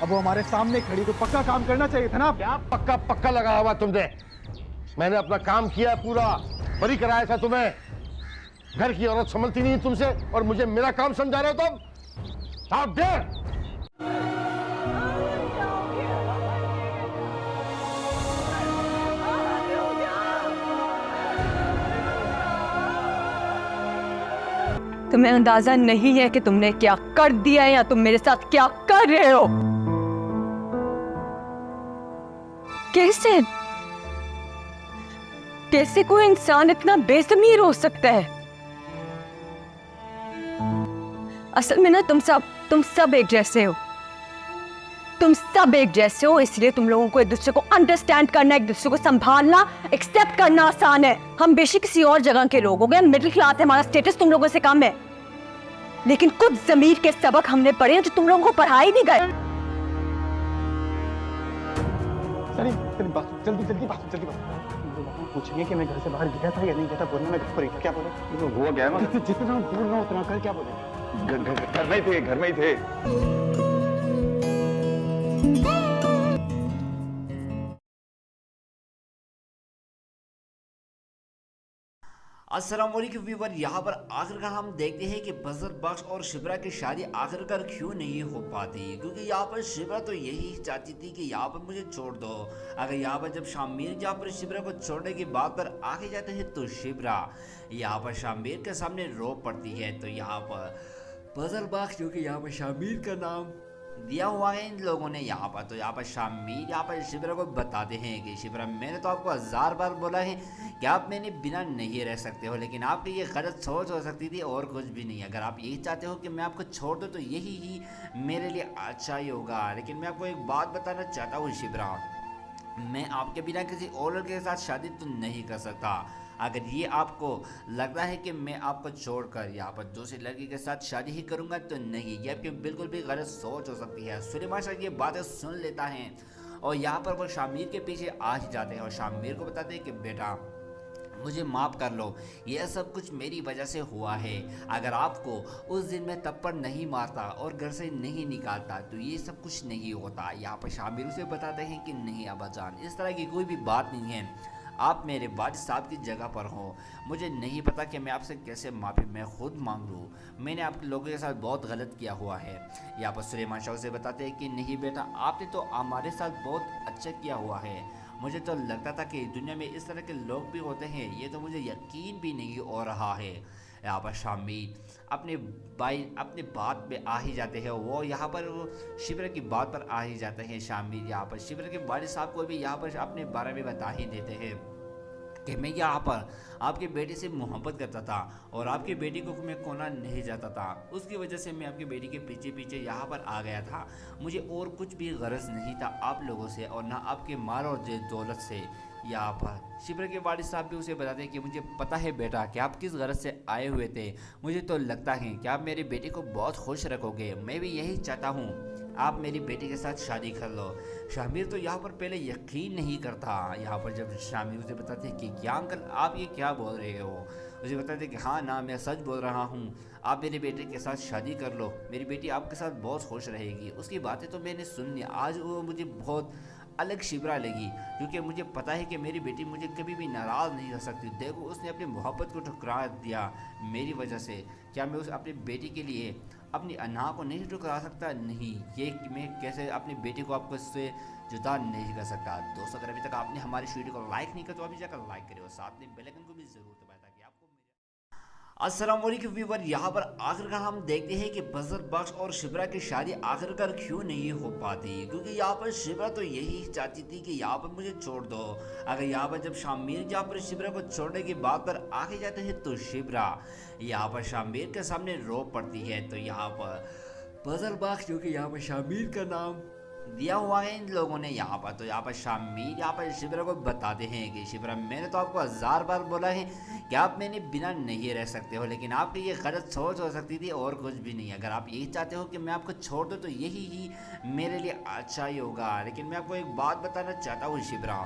अब वो हमारे सामने खड़ी तो पक्का काम करना चाहिए था ना। क्या पक्का पक्का लगा हुआ तुमने? मैंने अपना काम किया पूरा, बरी कराया था तुम्हें। घर की औरत संभलती नहीं तुमसे और मुझे मेरा काम समझा रहे हो तुम? How dare! तुम्हें अंदाजा नहीं है कि तुमने क्या कर दिया है या तुम मेरे साथ क्या कर रहे हो। कैसे कैसे कोई इंसान इतना बेज़मीर हो सकता है? असल में ना तुम सब एक जैसे हो। तुम सब एक जैसे हो, इसलिए तुम लोगों को एक दूसरे को अंडरस्टैंड करना, एक दूसरे को संभालना, एक्सेप्ट करना आसान है। हम बेशक किसी और जगह के लोग हो गए, मिडिल क्लास है, हमारा स्टेटस तुम लोगों से कम है, लेकिन कुछ ज़मीर के सबक हमने पढ़े हैं जो तुम लोगों को पढ़ाई नहीं गए। जल्दी बात पूछेंगे कि मैं घर से बाहर गया था या नहीं गया था, बोलना मैं घर पर ही था। क्या बोले? हुआ गया ना, जितना दूर ना उतना कर। क्या बोले? घर में ही थे। अस्सलाम वालेकुम व्यूअर, यहाँ पर आखिरकार हम देखते हैं कि बजर बख्श और शिबरा की शादी आखिरकार क्यों नहीं हो पाती, क्योंकि यहाँ पर शिबरा तो यही चाहती थी कि यहाँ पर मुझे छोड़ दो। अगर यहाँ पर जब शामिर यहाँ पर शिबरा को छोड़ने की बात पर आगे जाते हैं तो शिबरा यहाँ पर शामिर के सामने रो पड़ती है। तो यहाँ पर बजर बख्श जो कि यहाँ पर शामिर का नाम दिया हुआ है इन लोगों ने यहाँ पर, तो यहाँ पर शामिर यहाँ पर शिबरा को बताते हैं कि शिबरा मैंने तो आपको 1000 बार बोला है कि आप मैंने बिना नहीं रह सकते हो, लेकिन आपकी ये गलत सोच हो सकती थी और कुछ भी नहीं। अगर आप यही चाहते हो कि मैं आपको छोड़ दूँ तो यही ही मेरे लिए अच्छा ही होगा। लेकिन मैं आपको एक बात बताना चाहता हूँ शिबरा, मैं आपके बिना किसी और लड़के के साथ शादी तो नहीं कर सकता। अगर ये आपको लगता है कि मैं आपको छोड़कर यहाँ पर दूसरी लड़की के साथ शादी ही करूँगा तो नहीं, ये आपकी बिल्कुल भी गलत सोच हो सकती है। सुलेमान शाह ये बातें सुन लेता है और यहाँ पर वो शामिर के पीछे आ ही जाते हैं और शामिर को बताते हैं कि बेटा मुझे माफ़ कर लो, यह सब कुछ मेरी वजह से हुआ है। अगर आपको उस दिन मैं थप्पड़ नहीं मारता और घर से नहीं निकालता तो ये सब कुछ नहीं होता। यहाँ पर शामिर उसे बताते हैं कि नहीं अब्बाजान, इस तरह की कोई भी बात नहीं है, आप मेरे वालिद साहब की जगह पर हो। मुझे नहीं पता कि मैं आपसे कैसे माफ़ी मैं खुद मांग लूँ, मैंने आपके लोगों के साथ बहुत गलत किया हुआ है। यहाँ पर सुलेमान शाह से बताते हैं कि नहीं बेटा, आपने तो हमारे साथ बहुत अच्छा किया हुआ है। मुझे तो लगता था कि दुनिया में इस तरह के लोग भी होते हैं, ये तो मुझे यकीन भी नहीं हो रहा है। यहाँ पर शामिर अपने बात पे आ ही जाते हैं, वो यहाँ पर शिबरा की बात पर आ ही जाते हैं। शामिर यहाँ पर शिबरा के वालिद साहब को भी यहाँ पर अपने बारे में बता ही देते हैं कि मैं यहाँ पर आपकी बेटी से मोहब्बत करता था और आपकी बेटी को मैं खोना नहीं चाहता था, उसकी वजह से मैं आपकी बेटी के पीछे पीछे यहाँ पर आ गया था। मुझे और कुछ भी गरज नहीं था आप लोगों से और ना आपके माल और दौलत से। यहाँ पर शिबरा के वालिद साहब भी उसे बताते हैं कि मुझे पता है बेटा कि आप किस गरज से आए हुए थे, मुझे तो लगता है कि आप मेरी बेटी को बहुत खुश रखोगे, मैं भी यही चाहता हूँ, आप मेरी बेटी के साथ शादी कर लो। शामिर तो यहाँ पर पहले यकीन नहीं करता। यहाँ पर जब शामिर उसे बताते हैं कि क्या अंकल आप ये क्या बोल रहे हो, उसे बताते हैं कि हाँ ना मैं सच बोल रहा हूँ, आप मेरी बेटी के साथ शादी कर लो, मेरी बेटी आपके साथ बहुत खुश रहेगी। उसकी बातें तो मैंने सुन ली, आज वो मुझे बहुत अलग शिबरा लगी, क्योंकि मुझे पता है कि मेरी बेटी मुझे कभी भी नाराज़ नहीं कर सकती। देखो उसने अपनी मोहब्बत को ठुकरा दिया मेरी वजह से, क्या मैं उस अपनी बेटी के लिए अपनी अना को नहीं ठुकरा सकता? नहीं, ये मैं कैसे अपनी बेटी को आपको इससे जुदा नहीं कर सकता। दोस्तों अगर अभी तक आपने हमारी वीडियो को लाइक नहीं किया तो अभी जाकर लाइक करें और साथ में बेल आइकन को भी जरूर दबाएं ताकि आपको अस्सलाम वालेकुम व्यूअर, यहाँ पर आखिरकार हम देखते हैं कि बजर बख्श और शिबरा की शादी आखिरकार क्यों नहीं हो पाती, क्योंकि यहाँ पर शिबरा तो यही चाहती थी कि यहाँ पर मुझे छोड़ दो। अगर यहाँ पर जब शामिर यहाँ पर शिबरा को छोड़ने की बात पर आगे जाते हैं तो शिबरा यहाँ पर शामिर के सामने रो पड़ती है। तो यहाँ पर बजर बख्श जो कि यहाँ पर शामिर का नाम दिया हुआ है इन लोगों ने यहाँ पर, तो यहाँ पर शामिर यहाँ पर शिबरा को बताते हैं कि शिबरा मैंने तो आपको 1000 बार बोला है कि आप मैंने बिना नहीं रह सकते हो, लेकिन आपकी ये गलत सोच हो सकती थी और कुछ भी नहीं। अगर आप यही चाहते हो कि मैं आपको छोड़ दूँ तो यही ही मेरे लिए अच्छा ही होगा। लेकिन मैं आपको एक बात बताना चाहता हूँ शिबरा,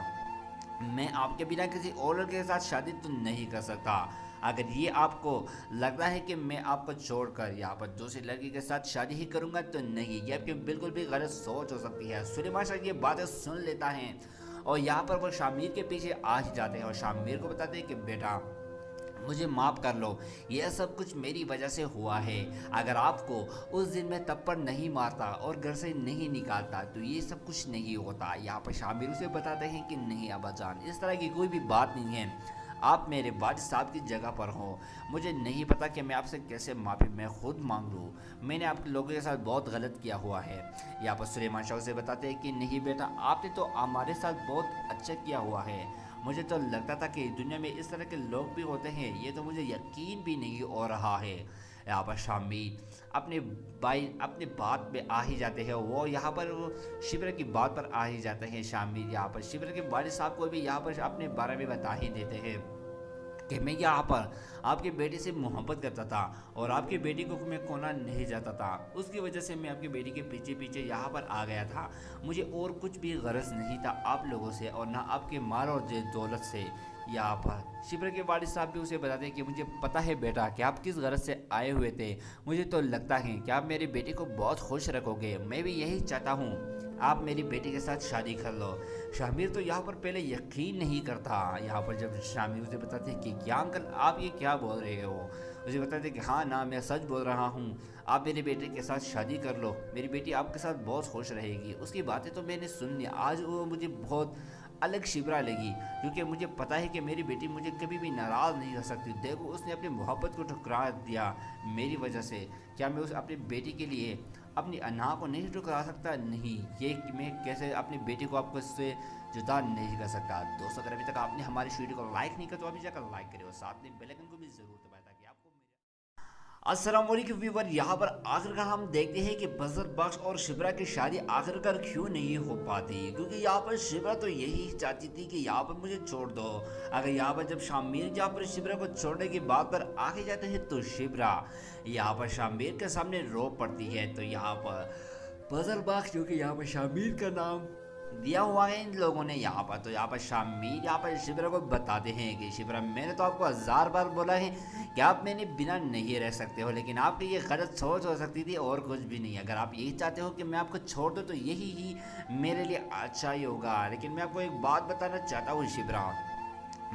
मैं आपके बिना किसी और लड़के के साथ शादी तो नहीं कर सकता। अगर ये आपको लगता है कि मैं आपको छोड़कर यहाँ पर दूसरी लड़की के साथ शादी ही करूँगा तो नहीं, ये आपकी बिल्कुल भी गलत सोच हो सकती है। सुलेमान शाह ये बातें सुन लेता है और यहाँ पर वो शामिर के पीछे आ ही जाते हैं और शामिर को बताते हैं कि बेटा मुझे माफ़ कर लो, यह सब कुछ मेरी वजह से हुआ है। अगर आपको उस दिन मैं थप्पड़ नहीं मारता और घर से नहीं निकालता तो ये सब कुछ नहीं होता। यहाँ पर शामिर उसे बताते हैं कि नहीं अब्बाजान, इस तरह की कोई भी बात नहीं है, आप मेरे वालिद साहब की जगह पर हो। मुझे नहीं पता कि मैं आपसे कैसे माफ़ी मैं खुद मांग लूँ, मैंने आप लोगों के साथ बहुत गलत किया हुआ है। यहाँ पर सुलेमान शाह उसे बताते हैं कि नहीं बेटा, आपने तो हमारे साथ बहुत अच्छा किया हुआ है। मुझे तो लगता था कि दुनिया में इस तरह के लोग भी होते हैं, ये तो मुझे यकीन भी नहीं हो रहा है। यहाँ पर शामिर अपने बात पे आ ही जाते हैं, वो यहाँ पर वो शिबरा की बात पर आ ही जाते हैं। शामिर यहाँ पर शिबरा के वालिद साहब को भी यहाँ पर अपने बारे में बता ही देते हैं कि मैं यहाँ पर आपकी बेटी से मोहब्बत करता था और आपकी बेटी को मैं खोना नहीं चाहता था, उसकी वजह से मैं आपकी बेटी के पीछे पीछे यहाँ पर आ गया था। मुझे और कुछ भी गरज नहीं था आप लोगों से और ना आपके माल और दौलत से। यहाँ पर शिबरा के वालिद साहब भी उसे बताते हैं कि मुझे पता है बेटा कि आप किस गरज से आए हुए थे, मुझे तो लगता है कि आप मेरी बेटी को बहुत खुश रखोगे, मैं भी यही चाहता हूँ, आप मेरी बेटी के साथ शादी कर लो। शामिर तो यहाँ पर पहले यकीन नहीं करता। यहाँ पर जब शामिर उसे बताते हैं कि क्या अंकल आप ये क्या बोल रहे हो, उसे बताते हैं कि हाँ ना मैं सच बोल रहा हूँ, आप मेरे बेटे के साथ शादी कर लो, मेरी बेटी आपके साथ बहुत खुश रहेगी। उसकी बातें तो मैंने सुन ली, आज वो मुझे बहुत अलग शिबरा लगी, क्योंकि मुझे पता है कि मेरी बेटी मुझे कभी भी नाराज़ नहीं कर सकती। देखो उसने अपनी मोहब्बत को ठुकरा दिया मेरी वजह से, क्या मैं उस अपनी बेटी के लिए अपनी अना को नहीं ठुकरा सकता? नहीं, ये मैं कैसे अपनी बेटी को आपको इससे जुदा नहीं कर सकता। दोस्तों अगर अभी तक आपने हमारी वीडियो को लाइक नहीं किया तो अभी जाकर लाइक करें और साथ में बेल आइकन को भी जरूर दबाएं ताकि आपको अस्सलाम वालेकुम व्यूअर। यहाँ पर आखिरकार हम देखते हैं कि बजर बख्श और शिबरा की शादी आखिरकार क्यों नहीं हो पाती, क्योंकि यहाँ पर शिबरा तो यही चाहती थी कि यहाँ पर मुझे छोड़ दो। अगर यहाँ पर जब शामिर यहाँ पर शिबरा को छोड़ने की बात पर आगे जाते हैं तो शिबरा यहाँ पर शामिर के सामने रो पड़ती है। तो यहाँ पर बजर बख्श जो कि यहाँ पर शामिर का नाम दिया हुआ है इन लोगों ने यहाँ पर, तो यहाँ पर शामिर यहाँ पर शिबरा को बताते हैं कि शिबरा मैंने तो आपको 1000 बार बोला है कि आप मैंने बिना नहीं रह सकते हो, लेकिन आपकी ये गलत सोच हो सकती थी और कुछ भी नहीं। अगर आप यही चाहते हो कि मैं आपको छोड़ दूँ तो यही ही मेरे लिए अच्छा ही होगा। लेकिन मैं आपको एक बात बताना चाहता हूँ शिबरा,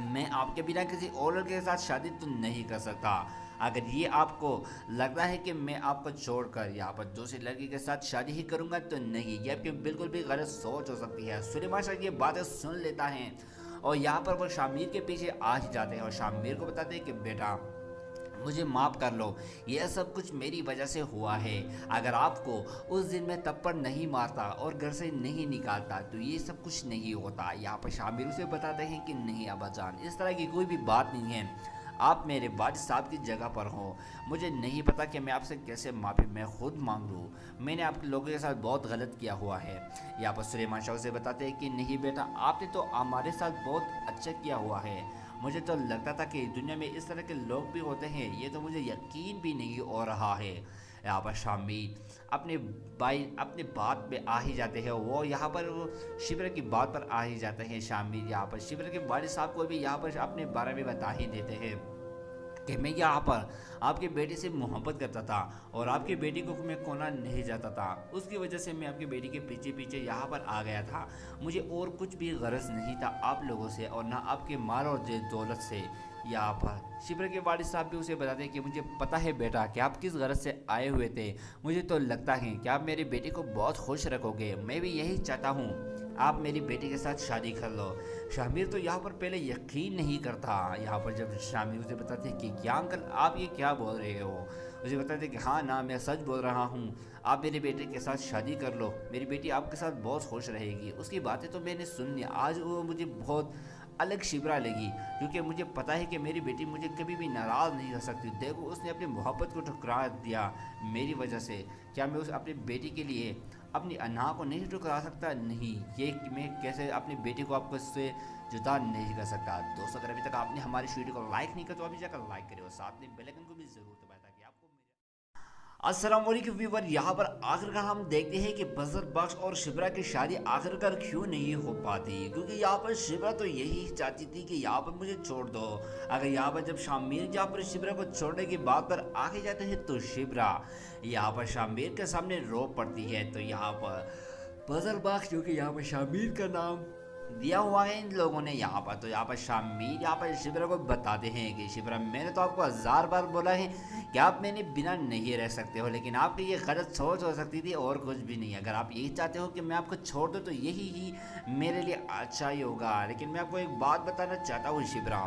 मैं आपके बिना किसी और लड़के के साथ शादी तो नहीं कर सकता। अगर ये आपको लगता है कि मैं आपको छोड़कर यहाँ पर दूसरी लड़की के साथ शादी ही करूँगा तो नहीं, ये आपकी बिल्कुल भी गलत सोच हो सकती है। सुलेमान शाह ये बातें सुन लेता है और यहाँ पर वो शामिर के पीछे आ ही जाते हैं और शामिर को बताते हैं कि बेटा मुझे माफ़ कर लो, यह सब कुछ मेरी वजह से हुआ है। अगर आपको उस दिन मैं थप्पड़ नहीं मारता और घर से नहीं निकालता तो ये सब कुछ नहीं होता। यहाँ पर शामिर उसे बताते हैं कि नहीं अब्बाजान, इस तरह की कोई भी बात नहीं है, आप मेरे वालिद साहब की जगह पर हो। मुझे नहीं पता कि मैं आपसे कैसे माफ़ी मैं खुद मांग लूँ, मैंने आप लोगों के साथ बहुत गलत किया हुआ है। यहाँ पर सुलेमान शाह से बताते हैं कि नहीं बेटा, आपने तो हमारे साथ बहुत अच्छा किया हुआ है। मुझे तो लगता था कि दुनिया में इस तरह के लोग भी होते हैं, ये तो मुझे यकीन भी नहीं हो रहा है। यहाँ पर शामिर अपने बात पे आ ही जाते हैं, वो यहाँ पर वो शिबरा की बात पर आ ही जाते हैं। शामिर यहाँ पर शिबरा के वालिद साहब को भी यहाँ पर अपने बारे में बता ही देते हैं कि मैं यहाँ पर आपकी बेटी से मोहब्बत करता था और आपकी बेटी को मैं खोना नहीं चाहता था, उसकी वजह से मैं आपकी बेटी के पीछे पीछे यहाँ पर आ गया था। मुझे और कुछ भी गरज नहीं था आप लोगों से और ना आपके माल और दौलत से। यहाँ पर शिबरा के वालिद साहब भी उसे बताते हैं कि मुझे पता है बेटा कि आप किस गरज से आए हुए थे, मुझे तो लगता है कि आप मेरी बेटी को बहुत खुश रखोगे, मैं भी यही चाहता हूँ, आप मेरी बेटी के साथ शादी कर लो। शामिर तो यहाँ पर पहले यकीन नहीं करता। यहाँ पर जब शामिर उसे बताते हैं कि क्या अंकल आप ये क्या बोल रहे हो, उसे बताते हैं कि हाँ ना मैं सच बोल रहा हूँ, आप मेरे बेटे के साथ शादी कर लो, मेरी बेटी आपके साथ बहुत खुश रहेगी। उसकी बातें तो मैंने सुन ली, आज वो मुझे बहुत अलग शिबरा लगी, क्योंकि मुझे पता है कि मेरी बेटी मुझे कभी भी नाराज़ नहीं कर सकती। देखो उसने अपनी मोहब्बत को ठुकरा दिया मेरी वजह से, क्या मैं उस अपनी बेटी के लिए अपनी अना को नहीं ठुकरा सकता? नहीं, ये मैं कैसे अपनी बेटी को आपको इससे जुदा नहीं कर सकता। दोस्तों अगर अभी तक आपने हमारी वीडियो को लाइक नहीं किया तो अभी जाकर लाइक करें और साथ में बेल आइकन को भी जरूर दबाएं ताकि आपको अस्सलामुअलैकुम व्यूवर, यहाँ पर आखिरकार हम देखते हैं कि बजर बख्श और शिबरा की शादी आखिरकार क्यों नहीं हो पाती, क्योंकि यहाँ पर शिबरा तो यही चाहती थी कि यहाँ पर मुझे छोड़ दो। अगर यहाँ पर जब शामिर यहाँ पर शिबरा को छोड़ने की बात पर आगे जाते हैं तो शिबरा यहाँ पर शामिर के सामने रो पड़ती है। तो यहाँ पर बजर बख्श, जो कि यहाँ पर शामिर का नाम दिया हुआ है इन लोगों ने यहाँ पर, तो यहाँ पर शामिर यहाँ पर शिबरा को बताते हैं कि शिबरा, मैंने तो आपको 1000 बार बोला है कि आप मैंने बिना नहीं रह सकते हो, लेकिन आपकी ये गलत सोच हो सकती थी और कुछ भी नहीं। अगर आप यही चाहते हो कि मैं आपको छोड़ दूँ तो यही ही मेरे लिए अच्छा ही होगा। लेकिन मैं आपको एक बात बताना चाहता हूँ शिबरा,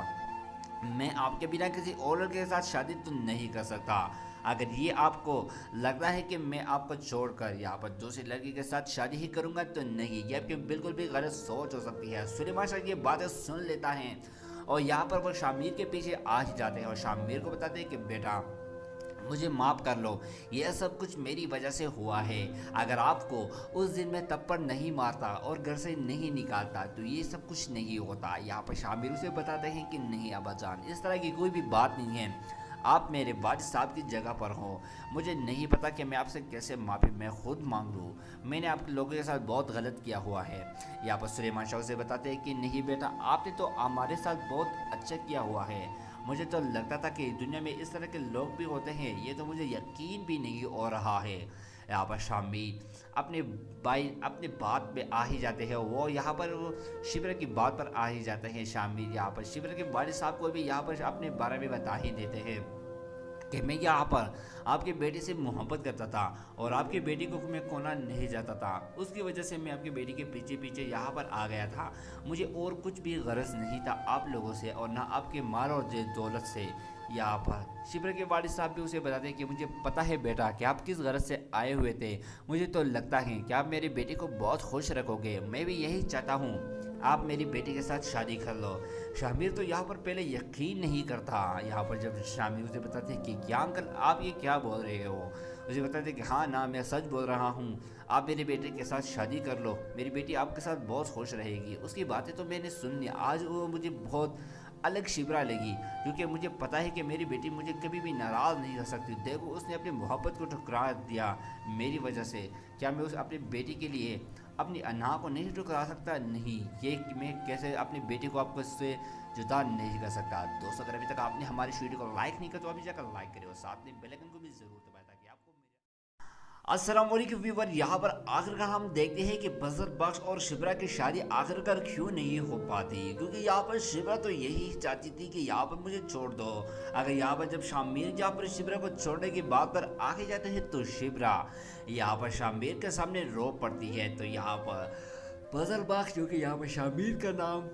मैं आपके बिना किसी और लड़के के साथ शादी तो नहीं कर सकता। अगर ये आपको लगता है कि मैं आपको छोड़कर यहाँ पर दूसरी लड़की के साथ शादी ही करूँगा तो नहीं, ये आपकी बिल्कुल भी गलत सोच हो सकती है। सुलेमान शाह ये बातें सुन लेता है और यहाँ पर वो शामिर के पीछे आ ही जाते हैं और शामिर को बताते हैं कि बेटा मुझे माफ़ कर लो, यह सब कुछ मेरी वजह से हुआ है। अगर आपको उस दिन मैं थप्पड़ नहीं मारता और घर से नहीं निकालता तो ये सब कुछ नहीं होता। यहाँ पर शामिर उसे बताते हैं कि नहीं अब्बाजान, इस तरह की कोई भी बात नहीं है, आप मेरे वालिद साहब की जगह पर हो। मुझे नहीं पता कि मैं आपसे कैसे माफ़ी मैं खुद मांग लूँ, मैंने आप लोगों के साथ बहुत गलत किया हुआ है। यहाँ पर सुलेमान शाह से बताते हैं कि नहीं बेटा, आपने तो हमारे साथ बहुत अच्छा किया हुआ है। मुझे तो लगता था कि दुनिया में इस तरह के लोग भी होते हैं, ये तो मुझे यकीन भी नहीं हो रहा है। यहाँ पर शामिर अपने बात पे आ ही जाते हैं, वो यहाँ पर शिबरा की बात पर आ ही जाते हैं। शामिर यहाँ पर शिबरा के वालिद साहब को भी यहाँ पर अपने बारे में बता ही देते हैं कि मैं यहाँ पर आपकी बेटी से मोहब्बत करता था और आपकी बेटी को मैं खोना नहीं चाहता था, उसकी वजह से मैं आपकी बेटी के पीछे पीछे यहाँ पर आ गया था। मुझे और कुछ भी गरज नहीं था आप लोगों से और ना आपके माल और दौलत से। यहाँ पर शिबरा के वालिद साहब भी उसे बताते हैं कि मुझे पता है बेटा कि आप किस गरज से आए हुए थे, मुझे तो लगता है कि आप मेरी बेटी को बहुत खुश रखोगे, मैं भी यही चाहता हूँ, आप मेरी बेटी के साथ शादी कर लो। शामिर तो यहाँ पर पहले यकीन नहीं करता। यहाँ पर जब शामिर उसे बताते हैं कि क्या अंकल आप ये क्या बोल रहे हो, उसे बताते हैं कि हाँ ना, मैं सच बोल रहा हूँ, आप मेरे बेटे के साथ शादी कर लो, मेरी बेटी आपके साथ बहुत खुश रहेगी। उसकी बातें तो मैंने सुन ली, आज वो मुझे बहुत अलग शिबरा लगी, क्योंकि मुझे पता है कि मेरी बेटी मुझे कभी भी नाराज़ नहीं कर सकती। देखो उसने अपनी मोहब्बत को ठुकरा दिया मेरी वजह से, क्या मैं उस अपनी बेटी के लिए अपनी अना को नहीं ठुकरा सकता? नहीं, ये कि मैं कैसे अपनी बेटी को आपको इससे जुदा नहीं कर सकता। दोस्तों अगर अभी तक आपने हमारी इस वीडियो को लाइक नहीं किया तो अभी जाकर लाइक करें और साथ में बेल आइकन को भी ज़रूर दबाएं ताकि आपको अस्सलामुअलैकुम व्यूवर, यहाँ पर आखिरकार हम देखते हैं कि बजर बख्श और शिबरा की शादी आखिरकार क्यों नहीं हो पाती, क्योंकि यहाँ पर शिबरा तो यही चाहती थी कि यहाँ पर मुझे छोड़ दो। अगर यहाँ पर जब शामिर यहाँ पर शिबरा को छोड़ने की बात पर आगे जाते हैं तो शिबरा यहाँ पर शामिर के सामने रो पड़ती है। तो यहाँ पर बजर बख्श, जो कि यहाँ पर शामिर का नाम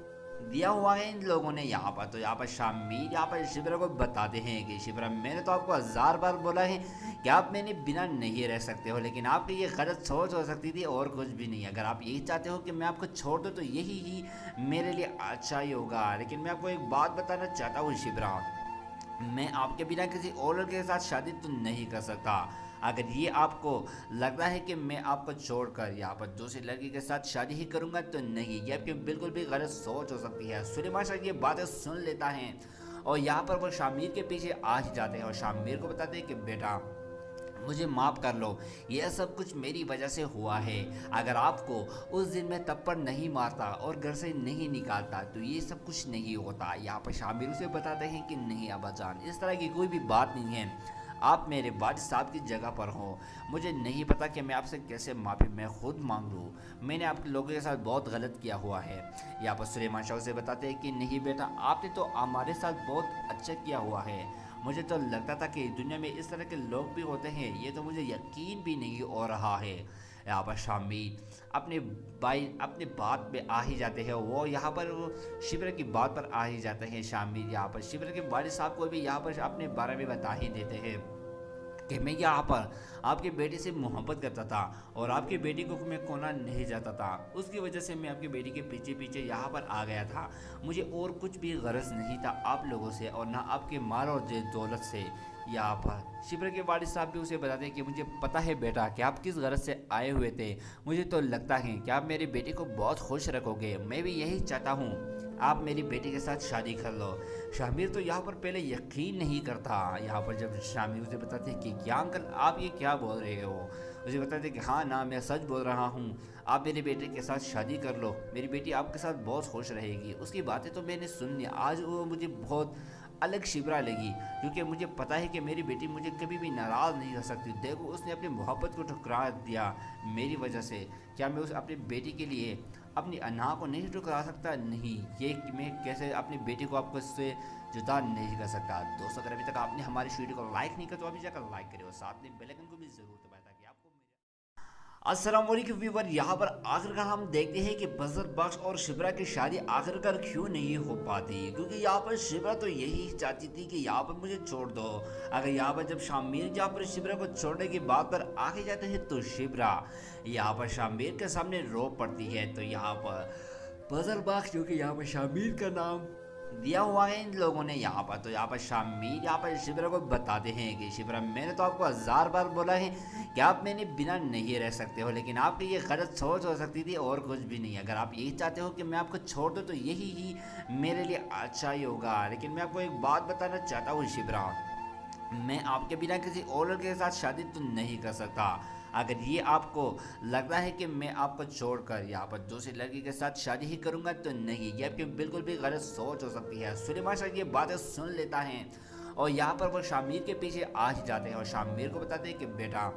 दिया हुआ है इन लोगों ने यहाँ पर, तो यहाँ पर शामिर यहाँ पर शिबरा को बताते हैं कि शिबरा, मैंने तो आपको 1000 बार बोला है कि आप मैंने बिना नहीं रह सकते हो, लेकिन आपकी ये गलत सोच हो सकती थी और कुछ भी नहीं। अगर आप यही चाहते हो कि मैं आपको छोड़ दूँ तो यही ही मेरे लिए अच्छा ही होगा। लेकिन मैं आपको एक बात बताना चाहता हूँ शिबरा, मैं आपके बिना किसी और लड़के के साथ शादी तो नहीं कर सकता। अगर ये आपको लगता है कि मैं आपको छोड़कर यहाँ पर दूसरी लड़की के साथ शादी ही करूँगा तो नहीं, ये आपकी बिल्कुल भी गलत सोच हो सकती है। सुलेमान शाह ये बातें सुन लेता है और यहाँ पर वो शामिर के पीछे आ ही जाते हैं और शामिर को बताते हैं कि बेटा मुझे माफ़ कर लो, यह सब कुछ मेरी वजह से हुआ है। अगर आपको उस दिन मैं थप्पड़ नहीं मारता और घर से नहीं निकालता तो ये सब कुछ नहीं होता। यहाँ पर शामिर उसे बताते हैं कि नहीं अब्बाजान, इस तरह की कोई भी बात नहीं है, आप मेरे वालिद साहब की जगह पर हो। मुझे नहीं पता कि मैं आपसे कैसे माफ़ी मैं खुद मांग लूँ, मैंने आप लोगों के साथ बहुत गलत किया हुआ है। यहाँ पर सुलेमान शाह से बताते हैं कि नहीं बेटा, आपने तो हमारे साथ बहुत अच्छा किया हुआ है। मुझे तो लगता था कि दुनिया में इस तरह के लोग भी होते हैं, ये तो मुझे यकीन भी नहीं हो रहा है। यहाँ पर शामिर अपने बात पे आ ही जाते हैं, वो यहाँ पर शिबरा की बात पर आ ही जाते हैं। शामिर यहाँ पर शिबरा के वालिद साहब को भी यहाँ पर अपने बारे में बता ही देते हैं कि मैं यहाँ पर आपकी बेटी से मोहब्बत करता था और आपकी बेटी को मैं खोना नहीं चाहता था, उसकी वजह से मैं आपकी बेटी के पीछे पीछे यहाँ पर आ गया था। मुझे और कुछ भी गरज नहीं था आप लोगों से और ना आपके माल और दौलत से। यहाँ पर शिबरा के वालिद साहब भी उसे बताते हैं कि मुझे पता है बेटा कि आप किस गरज से आए हुए थे, मुझे तो लगता है कि आप मेरी बेटी को बहुत खुश रखोगे, मैं भी यही चाहता हूँ, आप मेरी बेटी के साथ शादी कर लो। शामिर तो यहाँ पर पहले यकीन नहीं करता। यहाँ पर जब शामिर उसे बताते हैं कि क्या अंकल आप ये क्या बोल रहे हो, उसे बताते हैं कि हाँ ना मैं सच बोल रहा हूँ, आप मेरे बेटे के साथ शादी कर लो, मेरी बेटी आपके साथ बहुत खुश रहेगी। उसकी बातें तो मैंने सुन ली, आज वो मुझे बहुत अलग शिबरा लगी, क्योंकि मुझे पता है कि मेरी बेटी मुझे कभी भी नाराज़ नहीं कर सकती। देखो उसने अपनी मोहब्बत को ठुकरा दिया मेरी वजह से। क्या मैं उस अपनी बेटी के लिए अपनी अना को नहीं ठुकरा सकता? नहीं, ये कि मैं कैसे अपनी बेटी को आपको इससे जुदा नहीं कर सकता। दोस्तों अगर अभी तक आपने हमारी इस वीडियो को लाइक नहीं किया तो अभी जाकर लाइक करिए और साथ में बेल आइकन को भी ज़रूर दबाएं ताकि आपको अस्सलाम वालेकुम व्यूअर। यहाँ पर आखिरकार हम देखते हैं कि बजर बख्श और शिबरा की शादी आखिरकार क्यों नहीं हो पाती, क्योंकि यहाँ पर शिबरा तो यही चाहती थी कि यहाँ पर मुझे छोड़ दो। अगर यहाँ पर जब शामिर यहाँ पर शिबरा को छोड़ने की बात पर आगे जाते हैं तो शिबरा यहाँ पर शामिर के सामने रो पड़ती है। तो यहाँ पर बजर बख्श जो कि यहाँ पर शामिर का नाम दिया हुआ है इन लोगों ने यहाँ पर, तो यहाँ पर शामिर यहाँ पर शिबरा को बताते हैं कि शिबरा मैंने तो आपको 1000 बार बोला है कि आप मैंने बिना नहीं रह सकते हो, लेकिन आपकी ये गलत सोच हो सकती थी और कुछ भी नहीं। अगर आप यही चाहते हो कि मैं आपको छोड़ दूँ तो यही ही मेरे लिए अच्छा ही होगा। लेकिन मैं आपको एक बात बताना चाहता हूँ शिबरा, मैं आपके बिना किसी और लड़के के साथ शादी तो नहीं कर सकता। अगर ये आपको लगता है कि मैं आपको छोड़कर यहाँ पर दूसरी लड़की के साथ शादी ही करूँगा तो नहीं, ये आपकी बिल्कुल भी गलत सोच हो सकती है। सुलेमान शाह ये बातें सुन लेता है और यहाँ पर वो शामिर के पीछे आ ही जाते हैं और शामिर को बताते हैं कि बेटा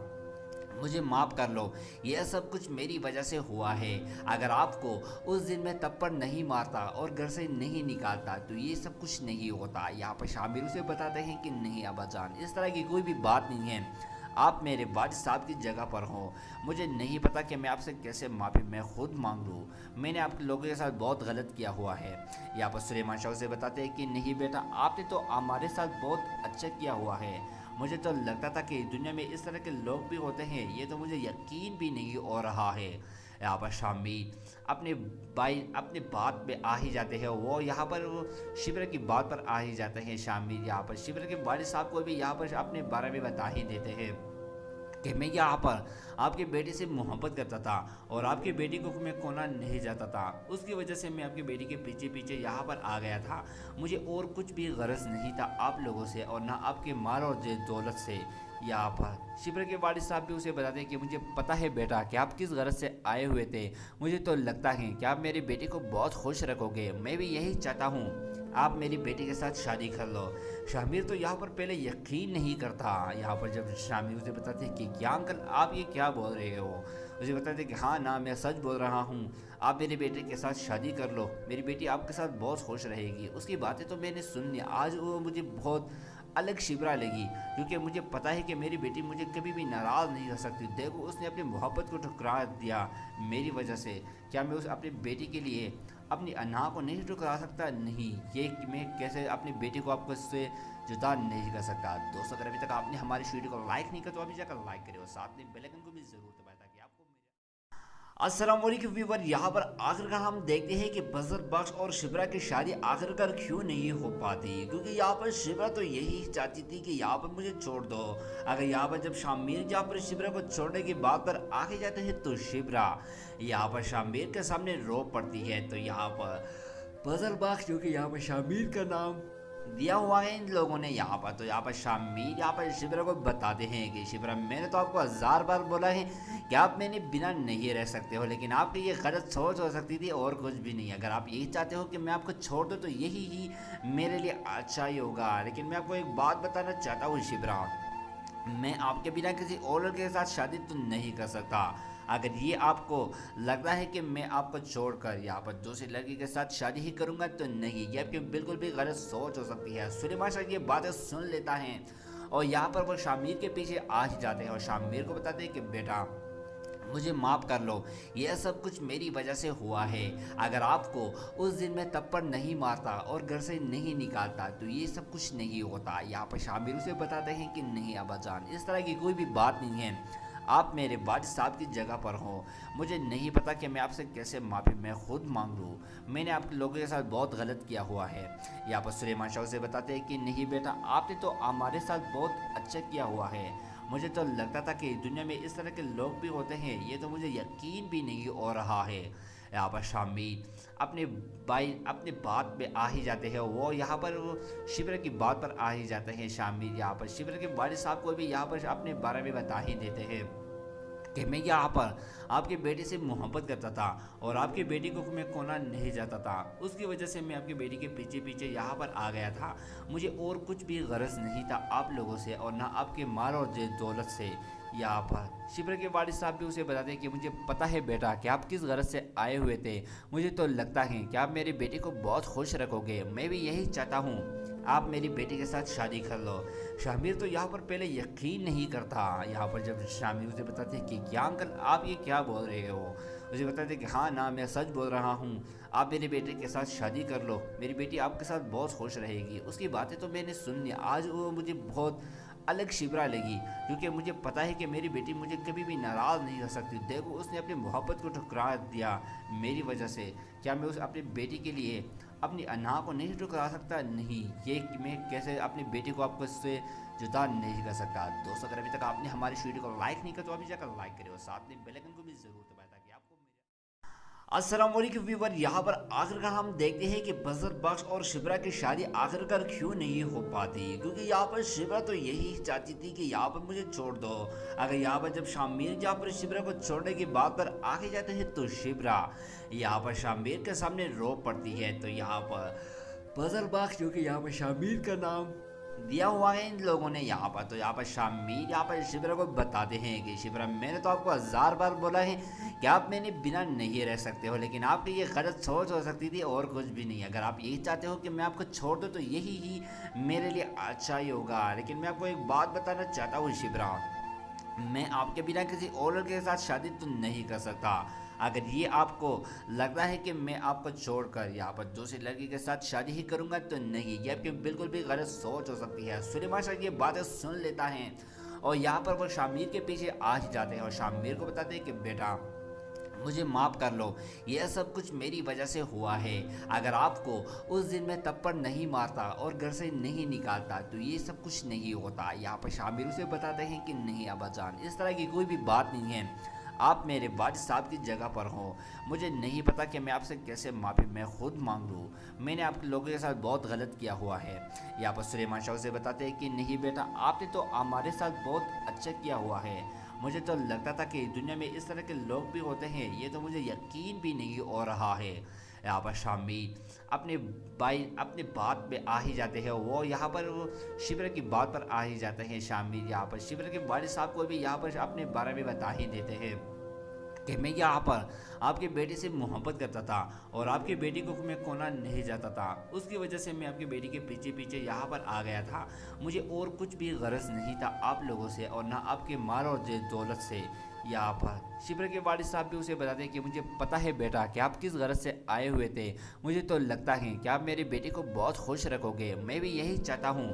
मुझे माफ़ कर लो, यह सब कुछ मेरी वजह से हुआ है। अगर आपको उस दिन मैं तप्पड़ नहीं मारता और घर से नहीं निकालता तो ये सब कुछ नहीं होता। यहाँ पर शामिर उसे बताते हैं कि नहीं अब्बाजान, इस तरह की कोई भी बात नहीं है, आप मेरे वालिद साहब की जगह पर हो। मुझे नहीं पता कि मैं आपसे कैसे माफ़ी मैं खुद मांग लूँ, मैंने आपके लोगों के साथ बहुत गलत किया हुआ है। यहाँ पर सुलेमान शाह से बताते हैं कि नहीं बेटा, आपने तो हमारे साथ बहुत अच्छा किया हुआ है। मुझे तो लगता था कि दुनिया में इस तरह के लोग भी होते हैं, ये तो मुझे यकीन भी नहीं हो रहा है। यहाँ पर शामिर अपने बात पे आ ही जाते हैं, वो यहाँ पर वो शिबरा की बात पर आ ही जाते हैं। शामिर यहाँ पर शिबरा के वालिद साहब को भी यहाँ पर अपने बारे में बता ही देते हैं कि मैं यहाँ पर आपके बेटे से मोहब्बत करता था और आपकी बेटी को मैं खोना नहीं चाहता था, उसकी वजह से मैं आपकी बेटी के पीछे पीछे यहाँ पर आ गया था। मुझे और कुछ भी गरज नहीं था आप लोगों से और ना आपके माल और दौलत से। यहाँ पर शिबरा के वालिद साहब भी उसे बताते हैं कि मुझे पता है बेटा कि आप किस गरज से आए हुए थे, मुझे तो लगता है कि आप मेरी बेटी को बहुत खुश रखोगे, मैं भी यही चाहता हूँ, आप मेरी बेटी के साथ शादी कर लो। शामिर तो यहाँ पर पहले यकीन नहीं करता। यहाँ पर जब शामिर उसे बताते हैं कि क्या अंकल आप ये क्या बोल रहे हो, उसे बताते हैं कि हाँ ना मैं सच बोल रहा हूँ, आप मेरे बेटे के साथ शादी कर लो, मेरी बेटी आपके साथ बहुत खुश रहेगी। उसकी बातें तो मैंने सुन ली, आज वो मुझे बहुत अलग शिबरा लगी, क्योंकि मुझे पता है कि मेरी बेटी मुझे कभी भी नाराज़ नहीं कर सकती। देखो उसने अपनी मोहब्बत को ठुकरा दिया मेरी वजह से। क्या मैं उस अपनी बेटी के लिए अपनी अना को नहीं ठुकरा सकता? नहीं, ये कि मैं कैसे अपनी बेटी को आपको इससे जुदा नहीं कर सकता। दोस्तों अगर अभी तक आपने हमारी इस वीडियो को लाइक नहीं किया तो अभी जाकर लाइक करिए और साथ में बेल आइकन को भी ज़रूर दबाएं ताकि आपको अस्सलाम वालेकुम व्यूअर। यहाँ पर आखिरकार हम देखते हैं कि बजर बख्श और शिबरा की शादी आखिरकार क्यों नहीं हो पाती, क्योंकि यहाँ पर शिबरा तो यही चाहती थी कि यहाँ पर मुझे छोड़ दो। अगर यहाँ पर जब शामिर यहाँ पर शिबरा को छोड़ने की बात पर आगे जाते हैं तो शिबरा यहाँ पर शामिर के सामने रो पड़ती है। तो यहाँ पर बजर बख्श जो कि यहाँ पर शामिर का नाम दिया हुआ है इन लोगों ने यहाँ पर, तो यहाँ पर शामिर यहाँ पर शिबरा को बताते हैं कि शिबरा मैंने तो आपको 1000 बार बोला है कि आप मैंने बिना नहीं रह सकते हो, लेकिन आपकी ये गलत सोच हो सकती थी और कुछ भी नहीं। अगर आप यही चाहते हो कि मैं आपको छोड़ दूँ तो यही ही मेरे लिए अच्छा ही होगा। लेकिन मैं आपको एक बात बताना चाहता हूँ शिबरा, मैं आपके बिना किसी और लड़के के साथ शादी तो नहीं कर सकता। अगर ये आपको लगता है कि मैं आपको छोड़कर यहाँ पर दूसरी लड़की के साथ शादी ही करूँगा तो नहीं, ये आपकी बिल्कुल भी गलत सोच हो सकती है। सुलेमान शाह ये बातें सुन लेता है और यहाँ पर वो शामिर के पीछे आ ही जाते हैं और शामिर को बताते हैं कि बेटा मुझे माफ़ कर लो, यह सब कुछ मेरी वजह से हुआ है। अगर आपको उस दिन मैं तप्पड़ नहीं मारता और घर से नहीं निकालता तो ये सब कुछ नहीं होता। यहाँ पर शामिर उसे बताते हैं कि नहीं अब्बाजान, इस तरह की कोई भी बात नहीं है, आप मेरे वालिद साहब की जगह पर हो। मुझे नहीं पता कि मैं आपसे कैसे माफ़ी मैं खुद मांग लूँ, मैंने आपके लोगों के साथ बहुत गलत किया हुआ है। यहाँ पर सुलेमान शाह से बताते हैं कि नहीं बेटा, आपने तो हमारे साथ बहुत अच्छा किया हुआ है। मुझे तो लगता था कि दुनिया में इस तरह के लोग भी होते हैं, ये तो मुझे यकीन भी नहीं हो रहा है। यहाँ पर शामिर अपने बात पे आ ही जाते हैं। वो यहाँ पर वो शिबरा की बात पर आ ही जाते हैं। शामिर यहाँ पर शिबरा के वालिद साहब को भी यहाँ पर अपने बारे में बता ही देते हैं कि मैं यहाँ पर आपके बेटे से मोहब्बत करता था और आपकी बेटी को मैं खोना नहीं चाहता था। उसकी वजह से मैं आपकी बेटी के पीछे पीछे यहाँ पर आ गया था। मुझे और कुछ भी गरज नहीं था आप लोगों से और ना आपके माल और दौलत से। यहाँ पर शिबरा के वालिद साहब भी उसे बताते हैं कि मुझे पता है बेटा कि आप किस गरज से आए हुए थे। मुझे तो लगता है कि आप मेरी बेटी को बहुत खुश रखोगे। मैं भी यही चाहता हूँ, आप मेरी बेटी के साथ शादी कर लो। शामिर तो यहाँ पर पहले यकीन नहीं करता। यहाँ पर जब शामिर उसे बताते हैं कि क्या अंकल आप ये क्या बोल रहे हो, उसे बताते हैं कि हाँ ना मैं सच बोल रहा हूँ, आप मेरे बेटे के साथ शादी कर लो, मेरी बेटी आपके साथ बहुत खुश रहेगी। उसकी बातें तो मैंने सुन ली, आज वो मुझे बहुत अलग शिबरा लगी क्योंकि मुझे पता है कि मेरी बेटी मुझे कभी भी नाराज़ नहीं कर सकती। देखो उसने अपनी मोहब्बत को ठुकरा दिया मेरी वजह से। क्या मैं उस अपनी बेटी के लिए अपनी अना को नहीं ठुकरा सकता? नहीं, ये मैं कैसे अपनी बेटी को आपको इससे जुदा नहीं कर सकता। दोस्तों अगर अभी तक आपने हमारी वीडियो को लाइक नहीं किया तो अभी जाकर लाइक करें और साथ में बेल आइकन को भी जरूर दबाएं ताकि आपको अस्सलाम वालेकुम व्यूअर। यहाँ पर आखिरकार हम देखते हैं कि बजर बख्श और शिबरा की शादी आखिरकार क्यों नहीं हो पाती, क्योंकि यहाँ पर शिबरा तो यही चाहती थी कि यहाँ पर मुझे छोड़ दो। अगर यहाँ पर जब शामिर यहाँ पर शिबरा को छोड़ने की बात पर आगे जाते हैं तो शिबरा यहाँ पर शामिर के सामने रो पड़ती है। तो यहाँ पर बजर बख्श जो कि यहाँ पर शामिर का नाम दिया हुआ है इन लोगों ने यहाँ पर, तो यहाँ पर शामिर यहाँ पर शिबरा को बताते हैं कि शिबरा मैंने तो आपको 1000 बार बोला है कि आप मैंने बिना नहीं रह सकते हो, लेकिन आपकी ये गलत सोच हो सकती थी और कुछ भी नहीं। अगर आप यही चाहते हो कि मैं आपको छोड़ दूँ तो यही ही मेरे लिए अच्छा ही होगा। लेकिन मैं आपको एक बात बताना चाहता हूँ शिबरा, मैं आपके बिना किसी और लड़के के साथ शादी तो नहीं कर सकता। अगर ये आपको लगता है कि मैं आपको छोड़कर यहाँ पर दूसरी लड़की के साथ शादी ही करूँगा तो नहीं, ये आपकी बिल्कुल भी गलत सोच हो सकती है। सुलेमान शाह ये बातें सुन लेता है और यहाँ पर वो शामिर के पीछे आ ही जाते हैं और शामिर को बताते हैं कि बेटा मुझे माफ़ कर लो, यह सब कुछ मेरी वजह से हुआ है। अगर आपको उस दिन मैं थप्पड़ नहीं मारता और घर से नहीं निकालता तो ये सब कुछ नहीं होता। यहाँ पर शामिर उसे बताते हैं कि नहीं अब्बाजान, इस तरह की कोई भी बात नहीं है, आप मेरे वालिद साहब की जगह पर हो। मुझे नहीं पता कि मैं आपसे कैसे माफ़ी मैं खुद मांग लूँ, मैंने आपके लोगों के साथ बहुत गलत किया हुआ है। यहाँ पर सुलेमान शाह से बताते हैं कि नहीं बेटा, आपने तो हमारे साथ बहुत अच्छा किया हुआ है। मुझे तो लगता था कि दुनिया में इस तरह के लोग भी होते हैं, ये तो मुझे यकीन भी नहीं हो रहा है। यहाँ पर शामिर अपने बात पे आ ही जाते हैं। वो यहाँ पर वो शिबरा की बात पर आ ही जाते हैं। शामिर यहाँ पर शिबरा के वालिद साहब को भी यहाँ पर अपने बारे में बता ही देते हैं कि मैं यहाँ पर आपके बेटे से मोहब्बत करता था और आपकी बेटी को मैं खोना नहीं चाहता था। उसकी वजह से मैं आपकी बेटी के पीछे पीछे यहाँ पर आ गया था। मुझे और कुछ भी गरज नहीं था आप लोगों से और ना आपके माल और दौलत से। यहाँ पर शिबरा के वालिद साहब भी उसे बताते हैं कि मुझे पता है बेटा कि आप किस गरज से आए हुए थे। मुझे तो लगता है कि आप मेरी बेटी को बहुत खुश रखोगे। मैं भी यही चाहता हूँ,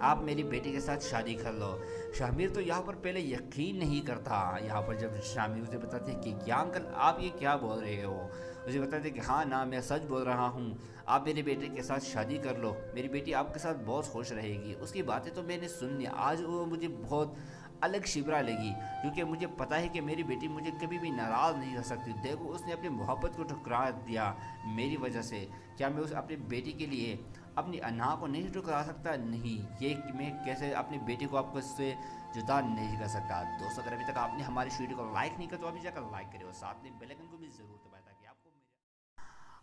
आप मेरी बेटी के साथ शादी कर लो। शामिर तो यहाँ पर पहले यकीन नहीं करता। यहाँ पर जब शामिर उसे बताते हैं कि क्या अंकल आप ये क्या बोल रहे हो, उसे बताते हैं कि हाँ ना मैं सच बोल रहा हूँ, आप मेरे बेटे के साथ शादी कर लो, मेरी बेटी आपके साथ बहुत खुश रहेगी। उसकी बातें तो मैंने सुन ली, आज वो मुझे बहुत अलग शिबरा लगी क्योंकि मुझे पता है कि मेरी बेटी मुझे कभी भी नाराज़ नहीं कर सकती। देखो उसने अपनी मोहब्बत को ठुकरा दिया मेरी वजह से। क्या मैं उस अपनी बेटी के लिए अपनी अना को नहीं ठुकरा सकता? नहीं, ये मैं कैसे अपनी बेटी को आपको इससे जुदा नहीं कर सकता। दोस्तों अगर अभी तक आपने हमारी वीडियो को लाइक नहीं किया तो अभी जाकर लाइक करें और साथ में बेल आइकन को भी जरूर दबाएं ताकि आपको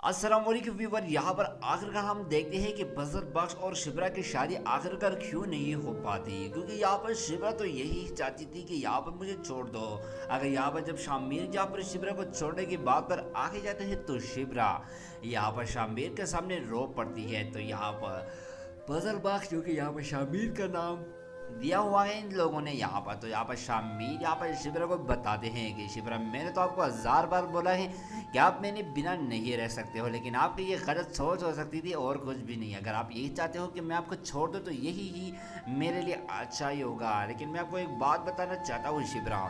अस्सलाम वालेकुम व्यूअर। यहाँ पर आखिरकार हम देखते हैं कि बजर बख्श और शिबरा की शादी आखिरकार क्यों नहीं हो पाती, क्योंकि यहाँ पर शिबरा तो यही चाहती थी कि यहाँ पर मुझे छोड़ दो। अगर यहाँ पर जब शामिर यहाँ पर शिबरा को छोड़ने की बात पर आगे जाते हैं तो शिबरा यहाँ पर शामिर के सामने रो पड़ती है। तो यहाँ पर बजर बख्श जो कि यहाँ पर शामिर का नाम दिया हुआ है इन लोगों ने यहाँ पर, तो यहाँ पर शामिर यहाँ पर शिबरा को बताते हैं कि शिबरा मैंने तो आपको 1000 बार बोला है कि आप मैंने बिना नहीं रह सकते हो, लेकिन आपकी ये गलत सोच हो सकती थी और कुछ भी नहीं। अगर आप यही चाहते हो कि मैं आपको छोड़ दूँ तो यही ही मेरे लिए अच्छा ही होगा। लेकिन मैं आपको एक बात बताना चाहता हूँ शिबरा,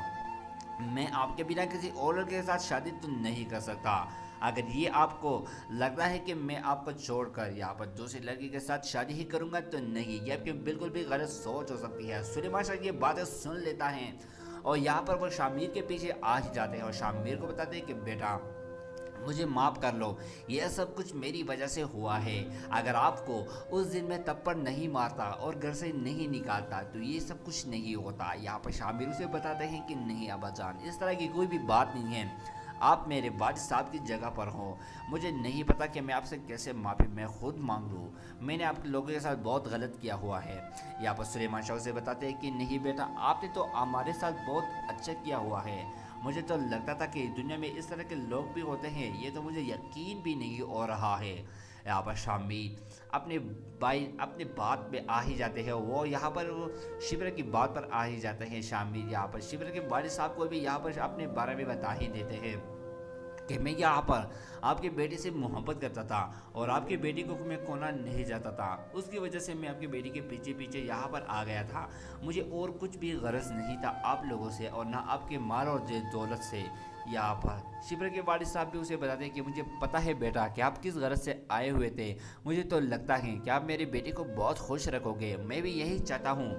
मैं आपके बिना किसी और लड़के के साथ शादी तो नहीं कर सकता। अगर ये आपको लगता है कि मैं आपको छोड़कर यहाँ पर दूसरी लड़की के साथ शादी ही करूँगा तो नहीं, ये आपकी बिल्कुल भी गलत सोच हो सकती है। सुलेमान शाह ये बातें सुन लेता है और यहाँ पर वो शामिर के पीछे आ ही जाते हैं और शामिर को बताते हैं कि बेटा मुझे माफ़ कर लो, यह सब कुछ मेरी वजह से हुआ है। अगर आपको उस दिन मैं थप्पड़ नहीं मारता और घर से नहीं निकालता तो ये सब कुछ नहीं होता। यहाँ पर शामिर उसे बताते हैं कि नहीं अब्बाजान, इस तरह की कोई भी बात नहीं है, आप मेरे वालिद साहब की जगह पर हो। मुझे नहीं पता कि मैं आपसे कैसे माफ़ी मैं खुद मांग लूँ, मैंने आप लोगों के साथ बहुत गलत किया हुआ है। यहाँ पर सुलेमान शाह उसे बताते हैं कि नहीं बेटा, आपने तो हमारे साथ बहुत अच्छा किया हुआ है। मुझे तो लगता था कि दुनिया में इस तरह के लोग भी होते हैं, ये तो मुझे यकीन भी नहीं हो रहा है। यहाँ पर शामिर अपने बात पे आ ही जाते हैं, वो यहाँ पर शिबरा की बात पर आ ही जाते हैं। शामिर यहाँ पर शिबरा के वालिद साहब को भी यहाँ पर अपने बारे में बता ही देते हैं कि मैं यहाँ पर आपकी बेटी से मोहब्बत करता था और आपकी बेटी को मैं खोना नहीं चाहता था, उसकी वजह से मैं आपकी बेटी के पीछे पीछे यहाँ पर आ गया था। मुझे और कुछ भी गरज नहीं था आप लोगों से और ना आपके माल और दौलत से। यहाँ पर शिबरा के वालिद साहब भी उसे बताते हैं कि मुझे पता है बेटा कि आप किस गरज से आए हुए थे, मुझे तो लगता है कि आप मेरी बेटी को बहुत खुश रखोगे, मैं भी यही चाहता हूँ,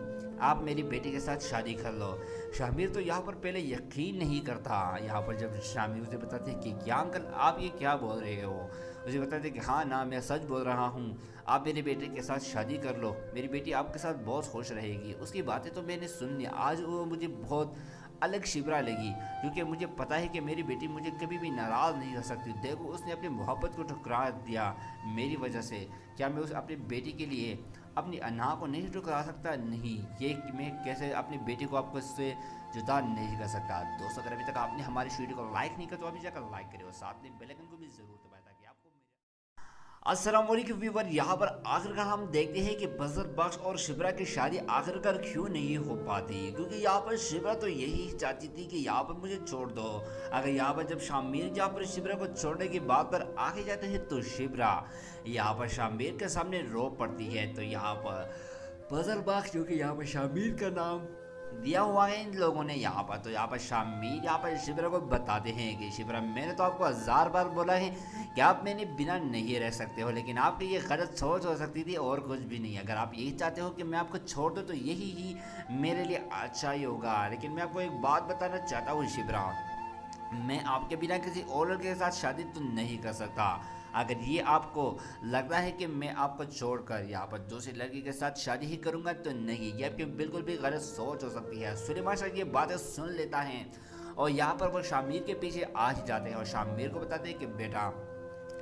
आप मेरी बेटी के साथ शादी कर लो। शामिर तो यहाँ पर पहले यकीन नहीं करता। यहाँ पर जब शामिर उसे बताते हैं कि क्या अंकल आप ये क्या बोल रहे हो, उसे बताते हैं कि हाँ ना, मैं सच बोल रहा हूँ, आप मेरे बेटे के साथ शादी कर लो, मेरी बेटी आपके साथ बहुत खुश रहेगी। उसकी बातें तो मैंने सुन ली, आज वो मुझे बहुत अलग शिबरा लगी, क्योंकि मुझे पता है कि मेरी बेटी मुझे कभी भी नाराज़ नहीं कर सकती। देखो उसने अपनी मोहब्बत को ठुकरा दिया मेरी वजह से, क्या मैं उस अपनी बेटी के लिए अपनी अना को नहीं ठुकरा सकता? नहीं, ये मैं कैसे अपनी बेटी को आपको इससे जुदा नहीं कर सकता। दोस्तों अगर अभी तक आपने हमारी वीडियो को लाइक नहीं किया तो अभी जाकर लाइक करें और साथ में बेल आइकन को भी जरूर दबाएं ताकि आपको अस्सलाम वालेकुम व्यूअर, यहाँ पर आखिरकार हम देखते हैं कि बजर बख्श और शिबरा की शादी आखिरकार क्यों नहीं हो पाती, क्योंकि यहाँ पर शिबरा तो यही चाहती थी कि यहाँ पर मुझे छोड़ दो। अगर यहाँ पर जब शामिर यहाँ पर शिबरा को छोड़ने की बात पर आगे जाते हैं तो शिबरा यहाँ पर शामिर के सामने रो पड़ती है। तो यहाँ पर बजर बख्श जो कि यहाँ पर शामिर का नाम दिया हुआ है इन लोगों ने यहाँ पर, तो यहाँ पर शामिर यहाँ पर शिबरा को बताते हैं कि शिबरा मैंने तो आपको 1000 बार बोला है कि आप मैंने बिना नहीं रह सकते हो, लेकिन आपकी ये गलत सोच हो सकती थी और कुछ भी नहीं। अगर आप यही चाहते हो कि मैं आपको छोड़ दूँ तो यही ही मेरे लिए अच्छा ही होगा। लेकिन मैं आपको एक बात बताना चाहता हूँ शिबरा, मैं आपके बिना किसी और लड़के के साथ शादी तो नहीं कर सकता। अगर ये आपको लगता है कि मैं आपको छोड़कर यहाँ पर दूसरी लड़की के साथ शादी ही करूँगा तो नहीं, ये आपकी बिल्कुल भी गलत सोच हो सकती है। सुलेमान शाह ये बातें सुन लेता है और यहाँ पर वो शामिर के पीछे आ ही जाते हैं और शामिर को बताते हैं कि बेटा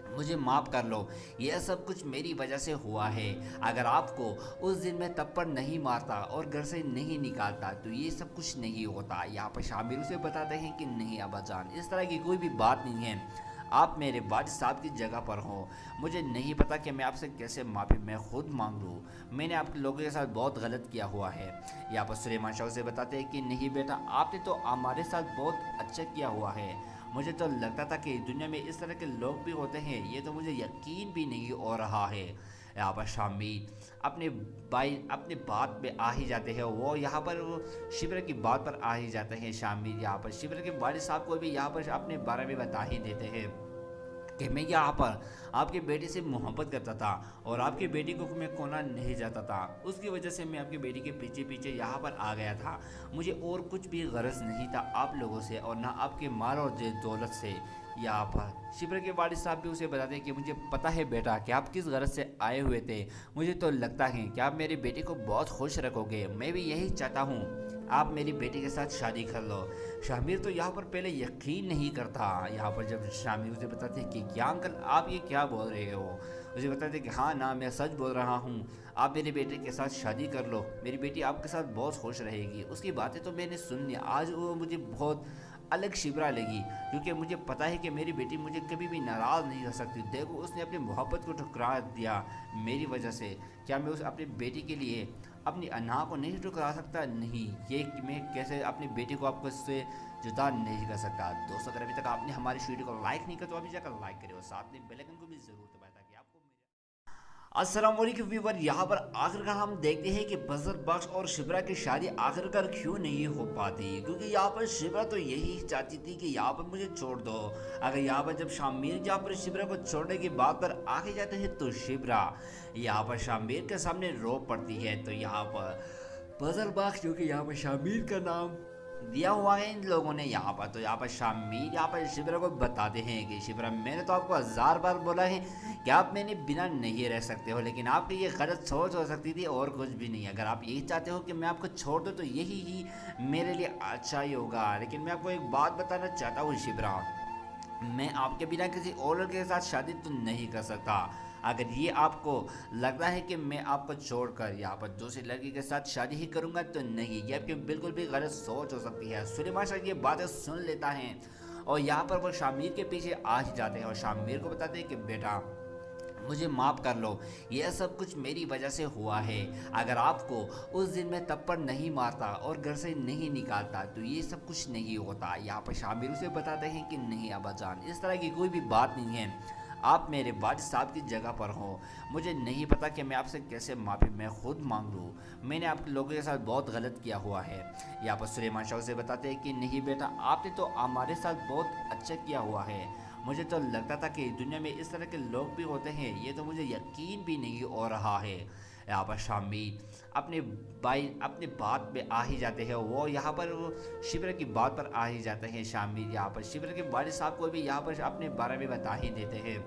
मुझे माफ़ कर लो, यह सब कुछ मेरी वजह से हुआ है। अगर आपको उस दिन मैं थप्पड़ नहीं मारता और घर से नहीं निकालता तो ये सब कुछ नहीं होता। यहाँ पर शामिर उसे बताते हैं कि नहीं अब्बाजान, इस तरह की कोई भी बात नहीं है, आप मेरे वालिद साहब की जगह पर हो। मुझे नहीं पता कि मैं आपसे कैसे माफ़ी मैं खुद मांग लूँ, मैंने आप लोगों के साथ बहुत गलत किया हुआ है। यहाँ पर सुलेमान शाह से बताते हैं कि नहीं बेटा, आपने तो हमारे साथ बहुत अच्छा किया हुआ है। मुझे तो लगता था कि दुनिया में इस तरह के लोग भी होते हैं, ये तो मुझे यकीन भी नहीं हो रहा है। यहाँ पर शामिर अपने बात पे आ ही जाते हैं, वो यहाँ पर शिबरा की बात पर आ ही जाते हैं। शामिर यहाँ पर शिबरा के वालिद साहब को भी यहाँ पर अपने बारे में बता ही देते हैं कि मैं यहाँ पर आपकी बेटी से मोहब्बत करता था और आपकी बेटी को मैं खोना नहीं चाहता था, उसकी वजह से मैं आपकी बेटी के पीछे पीछे यहाँ पर आ गया था। मुझे और कुछ भी गरज नहीं था आप लोगों से और ना आपके माल और दौलत से। यहाँ पर शिबरा के वालिद साहब भी उसे बताते हैं कि मुझे पता है बेटा कि आप किस गरज से आए हुए थे, मुझे तो लगता है कि आप मेरी बेटी को बहुत खुश रखोगे, मैं भी यही चाहता हूँ, आप मेरी बेटी के साथ शादी कर लो। शामिर तो यहाँ पर पहले यकीन नहीं करता। यहाँ पर जब शामिर उसे बताते हैं कि क्या अंकल आप ये क्या बोल रहे हो, उसे बताते हैं कि हाँ ना, मैं सच बोल रहा हूँ, आप मेरे बेटे के साथ शादी कर लो, मेरी बेटी आपके साथ बहुत खुश रहेगी। उसकी बातें तो मैंने सुन ली, आज वो मुझे बहुत अलग शिबरा लगी, क्योंकि मुझे पता है कि मेरी बेटी मुझे कभी भी नाराज़ नहीं कर सकती। देखो उसने अपनी मोहब्बत को ठुकरा दिया मेरी वजह से, क्या मैं उस अपनी बेटी के लिए अपनी अना को नहीं ठुकरा सकता? नहीं, ये मैं कैसे अपनी बेटी को आपको इससे जुदा नहीं कर सकता। दोस्तों अगर अभी तक आपने हमारी वीडियो को लाइक नहीं किया तो अभी जाकर लाइक करें और साथ में बेल आइकन को भी जरूर दबाएं ताकि आपको अस्सलाम वालेकुम व्यूअर, यहाँ पर आखिरकार हम देखते हैं कि बजर बख्श और शिबरा की शादी आखिरकार क्यों नहीं हो पाती, क्योंकि यहाँ पर शिबरा तो यही चाहती थी कि यहाँ पर मुझे छोड़ दो। अगर यहाँ पर जब शामिर यहाँ पर शिबरा को छोड़ने की बात पर आगे जाते हैं तो शिबरा यहाँ पर शामिर के सामने रो पड़ती है। तो यहाँ पर बजर बख्श जो कि यहाँ पर शामिर का नाम दिया हुआ है इन लोगों ने यहाँ पर। तो यहाँ पर शामिर यहाँ पर शिबरा को बताते हैं कि शिबरा मैंने तो आपको 1000 बार बोला है कि आप मैंने बिना नहीं रह सकते हो, लेकिन आपकी ये गलत सोच हो सकती थी और कुछ भी नहीं। अगर आप यही चाहते हो कि मैं आपको छोड़ दूँ तो यही ही मेरे लिए अच्छा ही होगा। लेकिन मैं आपको एक बात बताना चाहता हूँ शिबरा, मैं आपके बिना किसी और लड़के के साथ शादी तो नहीं कर सकता। अगर ये आपको लगता है कि मैं आपको छोड़कर यहाँ पर दूसरी लड़की के साथ शादी ही करूँगा तो नहीं, ये आपकी बिल्कुल भी गलत सोच हो सकती है। सुलेमान शाह ये बातें सुन लेता है और यहाँ पर वो शामिर के पीछे आ ही जाते हैं और शामिर को बताते हैं कि बेटा मुझे माफ़ कर लो, यह सब कुछ मेरी वजह से हुआ है। अगर आपको उस दिन मैं थप्पड़ नहीं मारता और घर से नहीं निकालता तो ये सब कुछ नहीं होता। यहाँ पर शामिर उसे बताते हैं कि नहीं अब्बाजान, इस तरह की कोई भी बात नहीं है, आप मेरे वालिद साहब की जगह पर हो। मुझे नहीं पता कि मैं आपसे कैसे माफ़ी मैं खुद मांग लूँ, मैंने आप लोगों के साथ बहुत गलत किया हुआ है। यहाँ पर सुलेमान शाह से बताते हैं कि नहीं बेटा, आपने तो हमारे साथ बहुत अच्छा किया हुआ है। मुझे तो लगता था कि दुनिया में इस तरह के लोग भी होते हैं, ये तो मुझे यकीन भी नहीं हो रहा है। यहाँ पर शामिर अपने बात पे आ ही जाते हैं, वो यहाँ पर शिबरा की बात पर आ ही जाते हैं। शामिर यहाँ पर शिबरा के वालिद साहब को भी यहाँ पर अपने बारे में बता ही देते हैं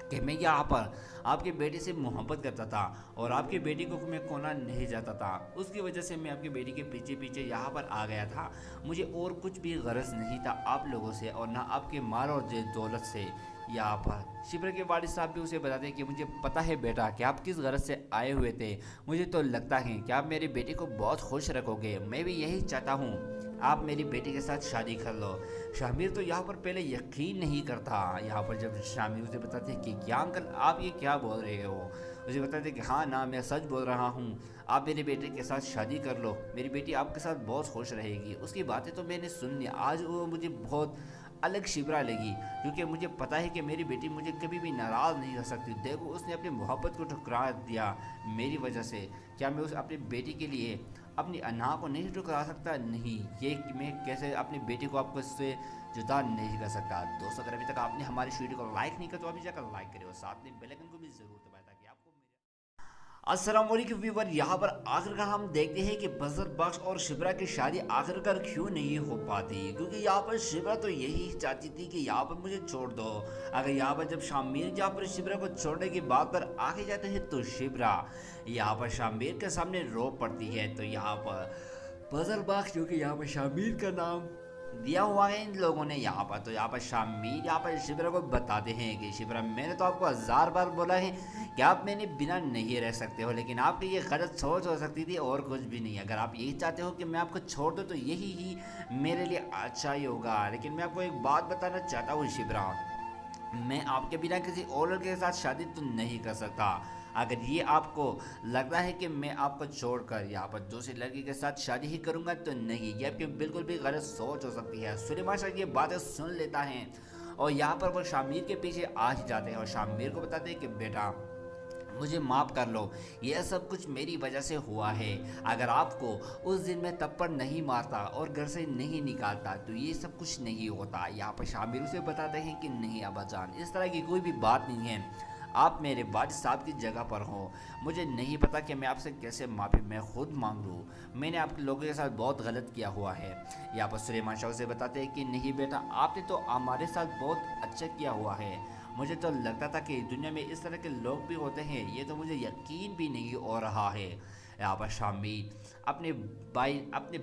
कि मैं यहाँ पर आपके बेटे से मोहब्बत करता था और आपकी बेटी को मैं खोना नहीं चाहता था, उसकी वजह से मैं आपकी बेटी के पीछे पीछे यहाँ पर आ गया था। मुझे और कुछ भी गरज नहीं था आप लोगों से और ना आपके माल और दौलत से। यहाँ पर शिबरा के वालिद साहब भी उसे बताते हैं कि मुझे पता है बेटा कि आप किस गरज से आए हुए थे, मुझे तो लगता है कि आप मेरी बेटी को बहुत खुश रखोगे, मैं भी यही चाहता हूँ, आप मेरी बेटी के साथ शादी कर लो। शामिर तो यहाँ पर पहले यकीन नहीं करता। यहाँ पर जब शामिर उसे बताते हैं कि क्या अंकल आप ये क्या बोल रहे हो, उसे बताते हैं कि हाँ ना मैं सच बोल रहा हूँ, आप मेरे बेटे के साथ शादी कर लो, मेरी बेटी आपके साथ बहुत खुश रहेगी। उसकी बातें तो मैंने सुन ली, आज वो मुझे बहुत अलग शिबरा लगी, क्योंकि मुझे पता है कि मेरी बेटी मुझे कभी भी नाराज़ नहीं कर सकती। देखो उसने अपनी मोहब्बत को ठुकरा दिया मेरी वजह से, क्या मैं उस अपनी बेटी के लिए अपनी अना को नहीं ठुकरा सकता? नहीं, ये कि मैं कैसे अपनी बेटी को आपको इससे जुदा नहीं कर सकता। दोस्तों अगर अभी तक आपने हमारी इस वीडियो को लाइक नहीं किया तो अभी जाकर लाइक करें और साथ में बेल आइकन को भी जरूर दबाएं ताकि आपको अस्सलाम वालेकुम व्यूअर, यहाँ पर आखिरकार हम देखते हैं कि बजर बख्श और शिबरा की शादी आखिरकार क्यों नहीं हो पाती, क्योंकि यहाँ पर शिबरा तो यही चाहती थी कि यहाँ पर मुझे छोड़ दो। अगर यहाँ पर जब शामिर यहाँ पर शिबरा को छोड़ने की बात पर आगे जाते हैं तो शिबरा यहाँ पर शामिर के सामने रो पड़ती है। तो यहाँ पर बजर बख्श जो कि यहाँ पर शामिर का नाम दिया हुआ है इन लोगों ने यहाँ पर। तो यहाँ पर शामिर यहाँ पर शिबरा को बताते हैं कि शिबरा मैंने तो आपको 1000 बार बोला है कि आप मैंने बिना नहीं रह सकते हो, लेकिन आपकी ये गलत सोच हो सकती थी और कुछ भी नहीं। अगर आप यही चाहते हो कि मैं आपको छोड़ दूँ तो यही ही मेरे लिए अच्छा ही होगा। लेकिन मैं आपको एक बात बताना चाहता हूँ शिबरा, मैं आपके बिना किसी और लड़के के साथ शादी तो नहीं कर सकता। अगर ये आपको लगता है कि मैं आपको छोड़कर यहाँ पर दूसरी लड़की के साथ शादी ही करूँगा तो नहीं, ये आपकी बिल्कुल भी गलत सोच हो सकती है। सुलेमान शाह ये बातें सुन लेता है और यहाँ पर वो शामिर के पीछे आ ही जाते हैं और शामिर को बताते हैं कि बेटा मुझे माफ़ कर लो, यह सब कुछ मेरी वजह से हुआ है। अगर आपको उस दिन मैं थप्पड़ नहीं मारता और घर से नहीं निकालता तो ये सब कुछ नहीं होता। यहाँ पर शामिर उसे बताते हैं कि नहीं अब्बाजान, इस तरह की कोई भी बात नहीं है, आप मेरे वालिद साहब की जगह पर हो। मुझे नहीं पता कि मैं आपसे कैसे माफ़ी मैं खुद मांग लूँ, मैंने आप लोगों के साथ बहुत गलत किया हुआ है। यहाँ पर सुलेमान शाह से बताते हैं कि नहीं बेटा, आपने तो हमारे साथ बहुत अच्छा किया हुआ है। मुझे तो लगता था कि दुनिया में इस तरह के लोग भी होते हैं, ये तो मुझे यकीन भी नहीं हो रहा है। यहाँ पर शामिर अपने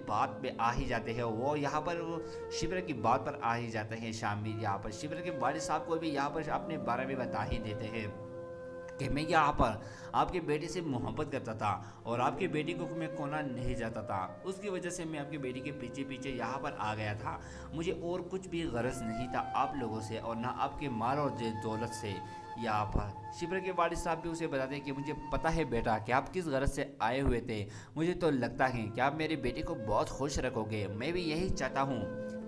बात पे आ ही जाते हैं, वो यहाँ पर शिबरा की बात पर आ ही जाते हैं। शामिर यहाँ पर शिबरा के वालिद साहब को भी यहाँ पर अपने बारे में बता ही देते हैं कि मैं यहाँ पर आपके बेटे से मोहब्बत करता था और आपकी बेटी को मैं खोना नहीं चाहता था, उसकी वजह से मैं आपकी बेटी के पीछे पीछे यहाँ पर आ गया था। मुझे और कुछ भी गरज नहीं था आप लोगों से और ना आपके माल और दौलत से। यहाँ पर शिबरा के वालिद साहब भी उसे बताते हैं कि मुझे पता है बेटा कि आप किस गरज से आए हुए थे, मुझे तो लगता है कि आप मेरी बेटी को बहुत खुश रखोगे, मैं भी यही चाहता हूँ,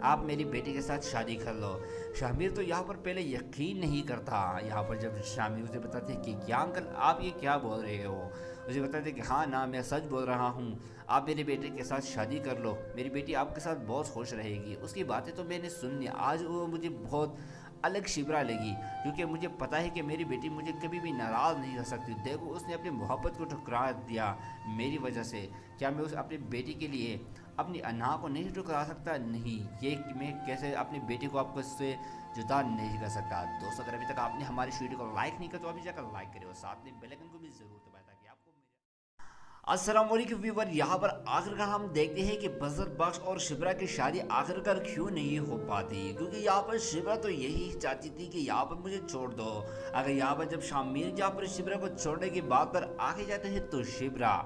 आप मेरी बेटी के साथ शादी कर लो। शामिर तो यहाँ पर पहले यकीन नहीं करता। यहाँ पर जब शामिर उसे बताते हैं कि क्या अंकल आप ये क्या बोल रहे हो, उसे बताते हैं कि हाँ ना मैं सच बोल रहा हूँ, आप मेरे बेटे के साथ शादी कर लो, मेरी बेटी आपके साथ बहुत खुश रहेगी। उसकी बातें तो मैंने सुन ली, आज वो मुझे बहुत अलग शिबरा लगी, क्योंकि मुझे पता है कि मेरी बेटी मुझे कभी भी नाराज़ नहीं कर सकती। देखो उसने अपनी मोहब्बत को ठुकरा दिया मेरी वजह से, क्या मैं उस अपनी बेटी के लिए अपनी अना को नहीं टुकरा सकता, नहीं, ये कि मैं कैसे अपनी बेटी को आपको इससे जुदा नहीं कर सकता। दोस्तों अगर अभी तक आपने हमारी इस वीडियो को लाइक नहीं किया तो अभी जाकर लाइक करिए और साथ में बेल आइकन को भी जरूर दबाएं ताकि आपको अस्सलाम वालेकुम व्यूअर। यहाँ पर आखिरकार हम देखते हैं कि बजर बख्श और शिबरा की शादी आखिरकार क्यों नहीं हो पाती, क्योंकि यहाँ पर शिबरा तो यही चाहती थी कि यहाँ पर मुझे छोड़ दो। अगर यहाँ पर जब शामिर यहाँ पर शिबरा को छोड़ने की बात पर आगे जाते हैं तो शिबरा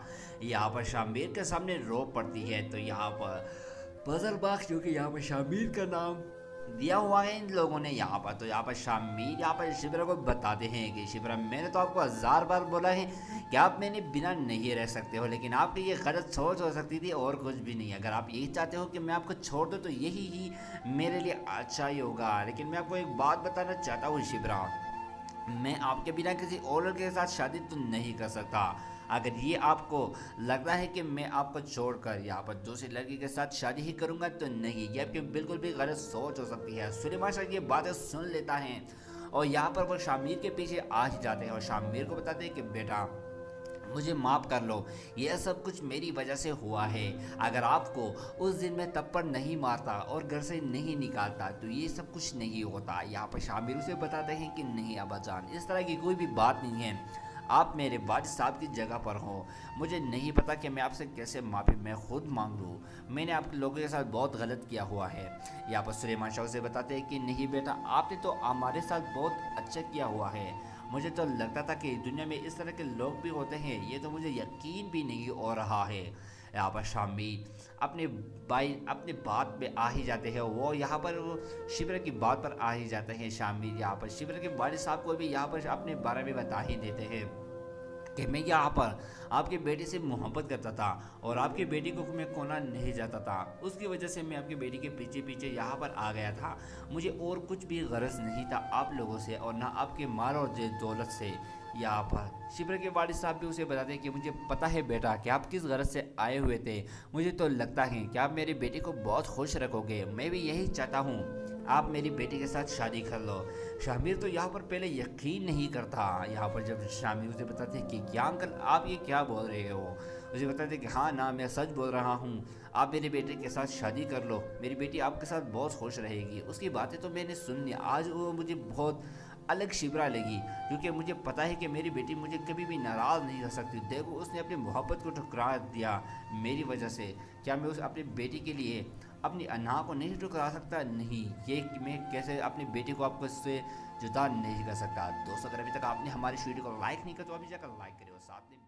यहाँ पर शामिर के सामने रो पड़ती है। तो यहाँ पर बजर बख्श जो कि यहाँ पर शामिर का नाम दिया हुआ है इन लोगों ने यहाँ पर, तो यहाँ पर शामिर यहाँ पर शिबरा को बताते हैं कि शिबरा मैंने तो आपको 1000 बार बोला है कि आप मैंने बिना नहीं रह सकते हो, लेकिन आपकी ये गलत सोच हो सकती थी और कुछ भी नहीं। अगर आप यही चाहते हो कि मैं आपको छोड़ दूँ तो यही ही मेरे लिए अच्छा ही होगा। लेकिन मैं आपको एक बात बताना चाहता हूँ शिबरा, मैं आपके बिना किसी और लड़के के साथ शादी तो नहीं कर सकता। अगर ये आपको लगता है कि मैं आपको छोड़कर यहाँ पर दूसरी लड़की के साथ शादी ही करूँगा तो नहीं, ये आपकी बिल्कुल भी गलत सोच हो सकती है। सुलेमान शाह ये बातें सुन लेता है और यहाँ पर वो शामिर के पीछे आ ही जाते हैं और शामिर को बताते हैं कि बेटा मुझे माफ़ कर लो, यह सब कुछ मेरी वजह से हुआ है। अगर आपको उस दिन मैं थप्पड़ नहीं मारता और घर से नहीं निकालता तो ये सब कुछ नहीं होता। यहाँ पर शामिर उसे बताते हैं कि नहीं अब्बाजान, इस तरह की कोई भी बात नहीं है, आप मेरे वालिद साहब की जगह पर हो, मुझे नहीं पता कि मैं आपसे कैसे माफ़ी मैं खुद मांग लूँ, मैंने आपके लोगों के साथ बहुत गलत किया हुआ है। यहाँ पर सुलेमान शाह से बताते हैं कि नहीं बेटा, आपने तो हमारे साथ बहुत अच्छा किया हुआ है, मुझे तो लगता था कि दुनिया में इस तरह के लोग भी होते हैं, ये तो मुझे यकीन भी नहीं हो रहा है। यहाँ पर शामिर अपने बात पे आ ही जाते हैं, वो यहाँ पर वो शिबरा की बात पर आ ही जाते हैं। शामिर यहाँ पर शिबरा के वालिद साहब को भी यहाँ पर अपने बारे में बता ही देते हैं कि मैं यहाँ पर आपकी बेटी से मोहब्बत करता था और आपकी बेटी को मैं खोना नहीं चाहता था, उसकी वजह से मैं आपकी बेटी के पीछे पीछे यहाँ पर आ गया था। मुझे और कुछ भी गरज नहीं था आप लोगों से और ना आपके माल और दौलत से। यहाँ पर शिबरा के वालिद साहब भी उसे बताते हैं कि मुझे पता है बेटा कि आप किस गरज से आए हुए थे, मुझे तो लगता है कि आप मेरी बेटी को बहुत खुश रखोगे, मैं भी यही चाहता हूँ, आप मेरी बेटी के साथ शादी कर लो। शामिर तो यहाँ पर पहले यकीन नहीं करता। यहाँ पर जब शामिर उसे बताते हैं कि क्या अंकल आप ये क्या बोल रहे हो, उसे बताते हैं कि हाँ ना मैं सच बोल रहा हूँ, आप मेरे बेटे के साथ शादी कर लो, मेरी बेटी आपके साथ बहुत खुश रहेगी। उसकी बातें तो मैंने सुन ली, आज वो मुझे बहुत अलग शिबरा लगी, क्योंकि मुझे पता है कि मेरी बेटी मुझे कभी भी नाराज़ नहीं कर सकती। देखो उसने अपनी मोहब्बत को ठुकरा दिया मेरी वजह से, क्या मैं उस अपनी बेटी के लिए अपनी अना को नहीं टुकरा सकता, नहीं, ये कि मैं कैसे अपनी बेटी को आपको इससे जुदा नहीं कर सकता। दोस्तों अगर अभी तक आपने हमारी वीडियो को लाइक नहीं किया तो अभी जाकर लाइक करिए और साथ में